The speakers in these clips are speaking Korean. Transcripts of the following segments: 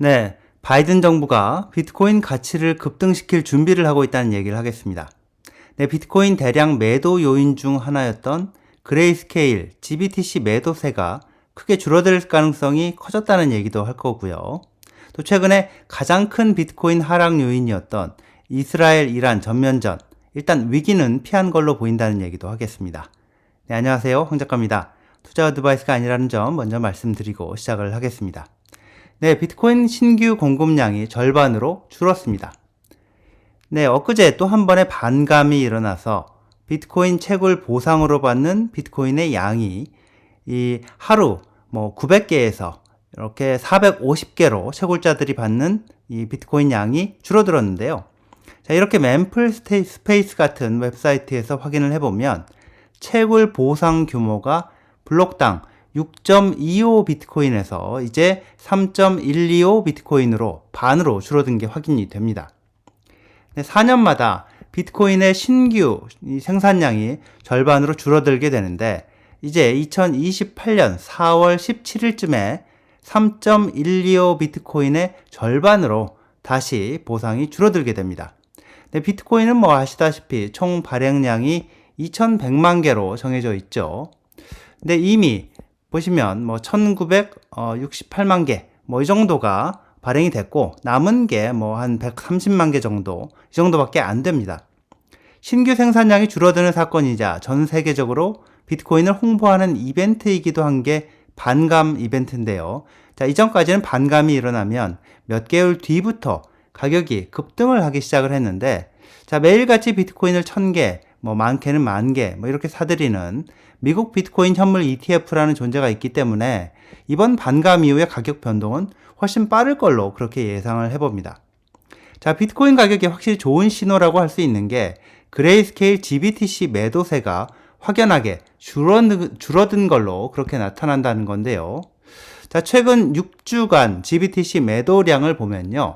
네, 바이든 정부가 비트코인 가치를 급등시킬 준비를 하고 있다는 얘기를 하겠습니다. 네, 비트코인 대량 매도 요인 중 하나였던 그레이스케일 GBTC 매도세가 크게 줄어들 가능성이 커졌다는 얘기도 할 거고요. 또 최근에 가장 큰 비트코인 하락 요인이었던 이스라엘 이란 전면전, 일단 위기는 피한 걸로 보인다는 얘기도 하겠습니다. 네, 안녕하세요. 황 작가입니다. 투자 어드바이스가 아니라는 점 먼저 말씀드리고 시작을 하겠습니다. 네, 비트코인 신규 공급량이 절반으로 줄었습니다. 네, 엊그제 또 한 번의 반감이 일어나서 비트코인 채굴 보상으로 받는 비트코인의 양이 하루 900개에서 이렇게 450개로 채굴자들이 받는 이 비트코인 양이 줄어들었는데요. 자, 이렇게 멤플 스페이스 같은 웹사이트에서 확인을 해보면 채굴 보상 규모가 블록당 6.25 비트코인에서 이제 3.125 비트코인으로 반으로 줄어든 게 확인이 됩니다. 4년마다 비트코인의 신규 생산량이 절반으로 줄어들게 되는데 이제 2028년 4월 17일쯤에 3.125 비트코인의 절반으로 다시 보상이 줄어들게 됩니다. 비트코인은 아시다시피 총 발행량이 2100만 개로 정해져 있죠. 근데 이미 보시면 1968만 개 이 정도가 발행이 됐고 남은 게 한 130만 개 정도 이 정도밖에 안 됩니다. 신규 생산량이 줄어드는 사건이자 전 세계적으로 비트코인을 홍보하는 이벤트이기도 한 게 반감 이벤트인데요. 자, 이전까지는 반감이 일어나면 몇 개월 뒤부터 가격이 급등을 하기 시작을 했는데 자, 매일같이 비트코인을 1000개, 많게는 10,000개 이렇게 사들이는 미국 비트코인 현물 ETF라는 존재가 있기 때문에 이번 반감 이후의 가격 변동은 훨씬 빠를 걸로 그렇게 예상을 해봅니다. 자, 비트코인 가격이 확실히 좋은 신호라고 할 수 있는 게 그레이스케일 GBTC 매도세가 확연하게 줄어든 걸로 그렇게 나타난다는 건데요. 자, 최근 6주간 GBTC 매도량을 보면요.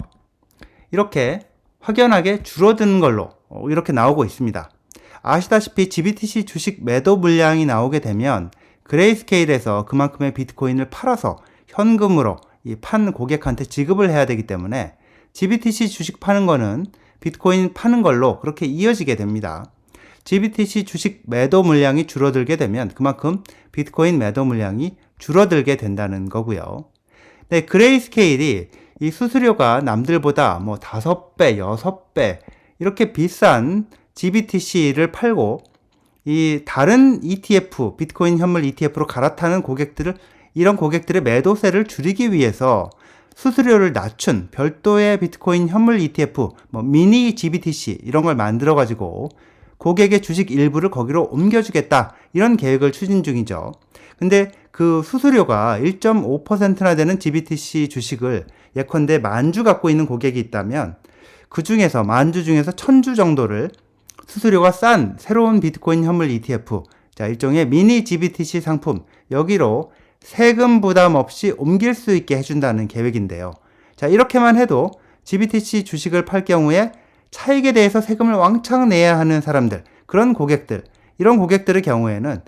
이렇게 확연하게 줄어든 걸로 이렇게 나오고 있습니다. 아시다시피 GBTC 주식 매도 물량이 나오게 되면 그레이스케일에서 그만큼의 비트코인을 팔아서 현금으로 판 고객한테 지급을 해야 되기 때문에 GBTC 주식 파는 거는 비트코인 파는 걸로 그렇게 이어지게 됩니다. GBTC 주식 매도 물량이 줄어들게 되면 그만큼 비트코인 매도 물량이 줄어들게 된다는 거고요. 네, 그레이스케일이 이 수수료가 남들보다 5배, 6배 이렇게 비싼 GBTC를 팔고 이 다른 ETF, 비트코인 현물 ETF로 갈아타는 이런 고객들의 매도세를 줄이기 위해서 수수료를 낮춘 별도의 비트코인 현물 ETF, 미니 GBTC 이런 걸 만들어 가지고 고객의 주식 일부를 거기로 옮겨주겠다 이런 계획을 추진 중이죠. 근데 그 수수료가 1.5%나 되는 GBTC 주식을 예컨대 10,000주 갖고 있는 고객이 있다면 그 중에서 10,000주 중에서 1,000주 정도를 수수료가 싼 새로운 비트코인 현물 ETF, 자, 일종의 미니 GBTC 상품, 여기로 세금 부담 없이 옮길 수 있게 해준다는 계획인데요. 자, 이렇게만 해도 GBTC 주식을 팔 경우에 차익에 대해서 세금을 왕창 내야 하는 사람들, 그런 고객들, 이런 고객들의 경우에는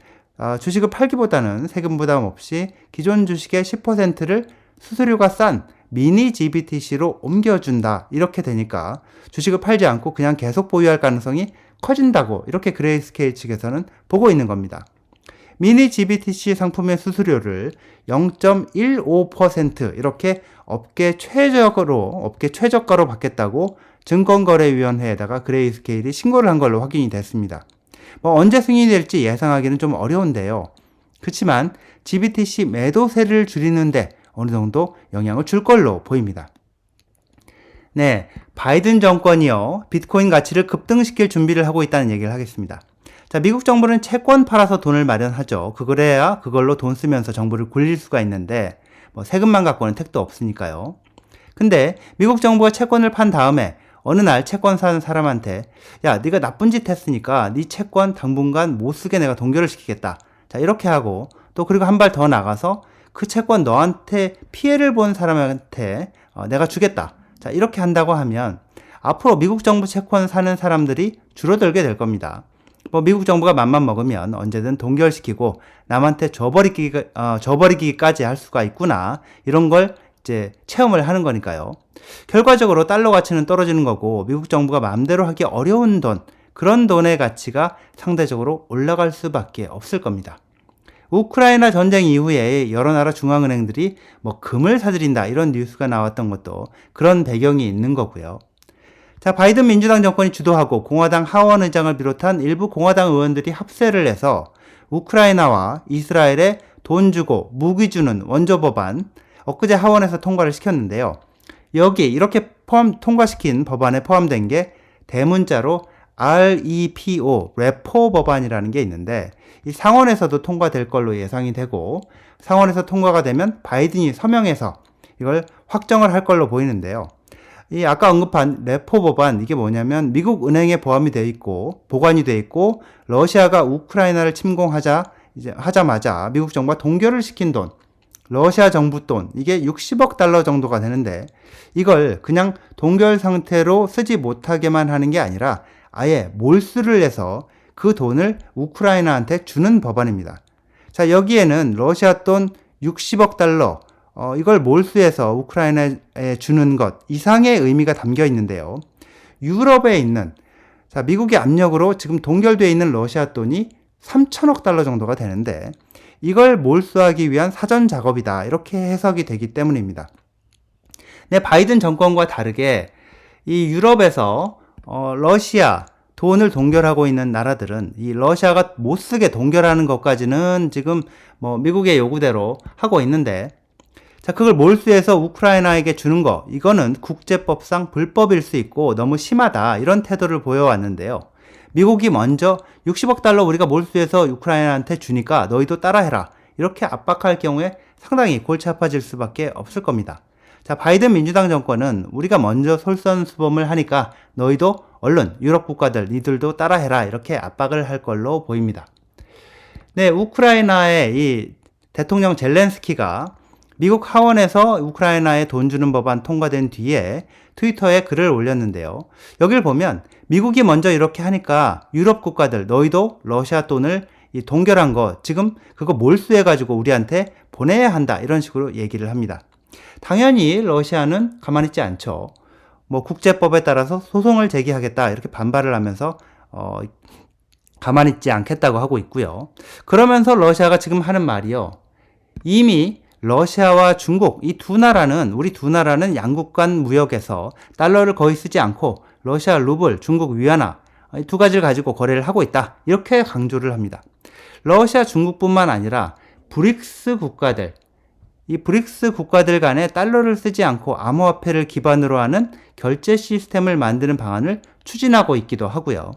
주식을 팔기보다는 세금 부담 없이 기존 주식의 10%를 수수료가 싼 미니 GBTC로 옮겨준다. 이렇게 되니까 주식을 팔지 않고 그냥 계속 보유할 가능성이 커진다고 이렇게 그레이스케일 측에서는 보고 있는 겁니다. 미니 GBTC 상품의 수수료를 0.15% 이렇게 업계 최저가로 받겠다고 증권거래위원회에다가 그레이스케일이 신고를 한 걸로 확인이 됐습니다. 언제 승인이 될지 예상하기는 좀 어려운데요. 그렇지만 GBTC 매도세를 줄이는데 어느 정도 영향을 줄 걸로 보입니다. 네, 바이든 정권이요, 비트코인 가치를 급등시킬 준비를 하고 있다는 얘기를 하겠습니다. 자, 미국 정부는 채권 팔아서 돈을 마련하죠. 그래야 그걸로 돈 쓰면서 정부를 굴릴 수가 있는데 세금만 갖고는 택도 없으니까요. 근데 미국 정부가 채권을 판 다음에 어느 날 채권 사는 사람한테 야, 네가 나쁜 짓 했으니까 네 채권 당분간 못 쓰게 내가 동결을 시키겠다. 자, 이렇게 하고 또 그리고 한 발 더 나가서 그 채권 너한테 피해를 본 사람한테 내가 주겠다. 자, 이렇게 한다고 하면 앞으로 미국 정부 채권 사는 사람들이 줄어들게 될 겁니다. 미국 정부가 맘만 먹으면 언제든 동결시키고 남한테 줘버리기까지 할 수가 있구나. 이런 걸 이제 체험을 하는 거니까요. 결과적으로 달러 가치는 떨어지는 거고 미국 정부가 마음대로 하기 어려운 돈, 그런 돈의 가치가 상대적으로 올라갈 수밖에 없을 겁니다. 우크라이나 전쟁 이후에 여러 나라 중앙은행들이 뭐 금을 사들인다 이런 뉴스가 나왔던 것도 그런 배경이 있는 거고요. 자, 바이든 민주당 정권이 주도하고 공화당 하원 의장을 비롯한 일부 공화당 의원들이 합세를 해서 우크라이나와 이스라엘에 돈 주고 무기 주는 원조 법안 엊그제 하원에서 통과를 시켰는데요. 여기 이렇게 통과시킨 법안에 포함된 게 대문자로 REPO, 레포 법안이라는 게 있는데 이 상원에서도 통과될 걸로 예상이 되고 상원에서 통과가 되면 바이든이 서명해서 이걸 확정을 할 걸로 보이는데요. 이 아까 언급한 레포 법안 이게 뭐냐면 미국 은행에 보관이 되어 있고 러시아가 우크라이나를 하자마자 미국 정부가 동결을 시킨 돈, 러시아 정부 돈 이게 60억 달러 정도가 되는데 이걸 그냥 동결 상태로 쓰지 못하게만 하는 게 아니라 아예 몰수를 해서 그 돈을 우크라이나한테 주는 법안입니다. 자, 여기에는 러시아 돈 60억 달러 이걸 몰수해서 우크라이나에 주는 것 이상의 의미가 담겨 있는데요. 유럽에 있는 미국의 압력으로 지금 동결되어 있는 러시아 돈이 3천억 달러 정도가 되는데 이걸 몰수하기 위한 사전 작업이다 이렇게 해석이 되기 때문입니다. 네, 바이든 정권과 다르게 이 유럽에서 러시아 돈을 동결하고 있는 나라들은 이 러시아가 못 쓰게 동결하는 것까지는 지금 뭐 미국의 요구대로 하고 있는데 자, 그걸 몰수해서 우크라이나에게 주는 거 이거는 국제법상 불법일 수 있고 너무 심하다 이런 태도를 보여왔는데요. 미국이 먼저 60억 달러 우리가 몰수해서 우크라이나한테 주니까 너희도 따라해라 이렇게 압박할 경우에 상당히 골치 아파질 수밖에 없을 겁니다. 자, 바이든 민주당 정권은 우리가 먼저 솔선수범을 하니까 너희도 얼른 유럽 국가들 니들도 따라해라 이렇게 압박을 할 걸로 보입니다. 네, 우크라이나의 이 대통령 젤렌스키가 미국 하원에서 우크라이나에 돈 주는 법안 통과된 뒤에 트위터에 글을 올렸는데요. 여길 보면 미국이 먼저 이렇게 하니까 유럽 국가들 너희도 러시아 돈을 동결한 거 지금 그거 몰수해가지고 우리한테 보내야 한다 이런 식으로 얘기를 합니다. 당연히 러시아는 가만히 있지 않죠. 뭐 국제법에 따라서 소송을 제기하겠다 이렇게 반발을 하면서 가만히 있지 않겠다고 하고 있고요. 그러면서 러시아가 지금 하는 말이요. 이미 러시아와 중국 우리 두 나라는 양국 간 무역에서 달러를 거의 쓰지 않고 러시아 루블, 중국 위안화 이 두 가지를 가지고 거래를 하고 있다. 이렇게 강조를 합니다. 러시아, 중국뿐만 아니라 브릭스 국가들 간에 달러를 쓰지 않고 암호화폐를 기반으로 하는 결제 시스템을 만드는 방안을 추진하고 있기도 하고요.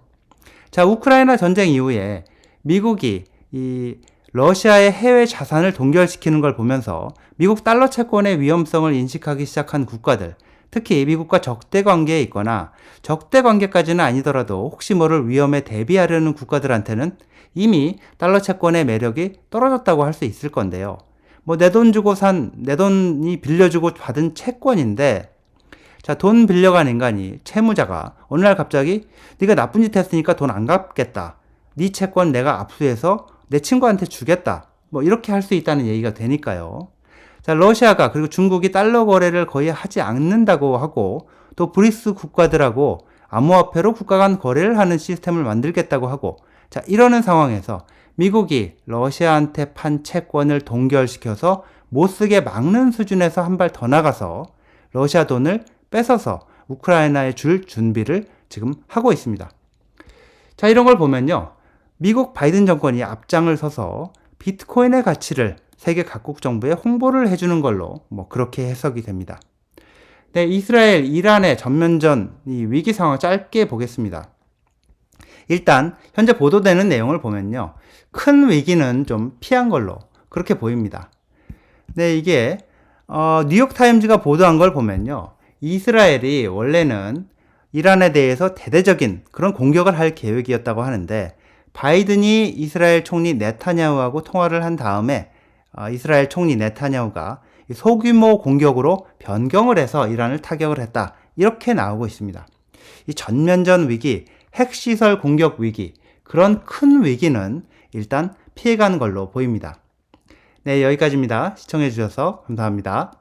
자, 우크라이나 전쟁 이후에 미국이 이 러시아의 해외 자산을 동결시키는 걸 보면서 미국 달러 채권의 위험성을 인식하기 시작한 국가들, 특히 미국과 적대 관계에 있거나 적대 관계까지는 아니더라도 혹시 모를 위험에 대비하려는 국가들한테는 이미 달러 채권의 매력이 떨어졌다고 할 수 있을 건데요. 뭐 내 돈이 빌려주고 받은 채권인데 자, 돈 빌려간 인간이 채무자가 어느 날 갑자기 네가 나쁜 짓 했으니까 돈 안 갚겠다. 네 채권 내가 압수해서 내 친구한테 주겠다. 뭐 이렇게 할 수 있다는 얘기가 되니까요. 자, 러시아가 그리고 중국이 달러 거래를 거의 하지 않는다고 하고 또 브릭스 국가들하고 암호화폐로 국가 간 거래를 하는 시스템을 만들겠다고 하고 자, 이러는 상황에서 미국이 러시아한테 판 채권을 동결시켜서 못 쓰게 막는 수준에서 한 발 더 나가서 러시아 돈을 뺏어서 우크라이나에 줄 준비를 지금 하고 있습니다. 자, 이런 걸 보면요. 미국 바이든 정권이 앞장을 서서 비트코인의 가치를 세계 각국 정부에 홍보를 해주는 걸로 뭐 그렇게 해석이 됩니다. 네, 이스라엘, 이란의 전면전 이 위기 상황 짧게 보겠습니다. 일단 현재 보도되는 내용을 보면요. 큰 위기는 좀 피한 걸로 그렇게 보입니다. 네, 이게 뉴욕타임즈가 보도한 걸 보면요. 이스라엘이 원래는 이란에 대해서 대대적인 그런 공격을 할 계획이었다고 하는데 바이든이 이스라엘 총리 네타냐후하고 통화를 한 다음에 이스라엘 총리 네타냐후가 소규모 공격으로 변경을 해서 이란을 타격을 했다. 이렇게 나오고 있습니다. 이 전면전 위기, 핵시설 공격 위기, 그런 큰 위기는 일단 피해간 걸로 보입니다. 네, 여기까지입니다. 시청해 주셔서 감사합니다.